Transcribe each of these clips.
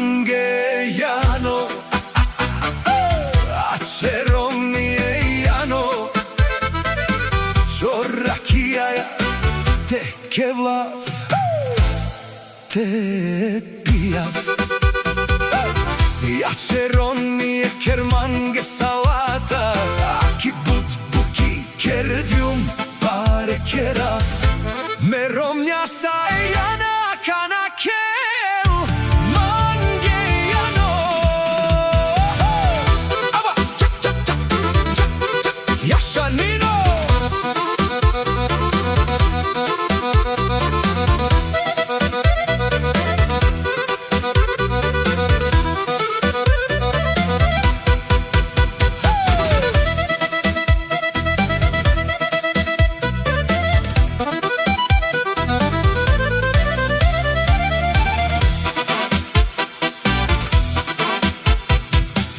mangeano, aceromiano, čorakijaja, te kevlav, te pijav. Aceronie kermange salata, aki but buki kerdium pare keraf. Meromnja sajana kanakel mangeano. Aba čak čak čak čak čak jašanino.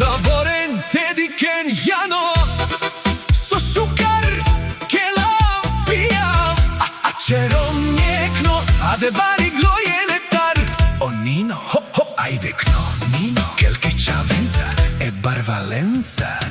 Savoren tediken jano, so sukar ke la pijav. Aceromiekno, adebari glojenetar. O Nino, hop hop, ajde kno, Nino, kelke čavenca, e barvalenca.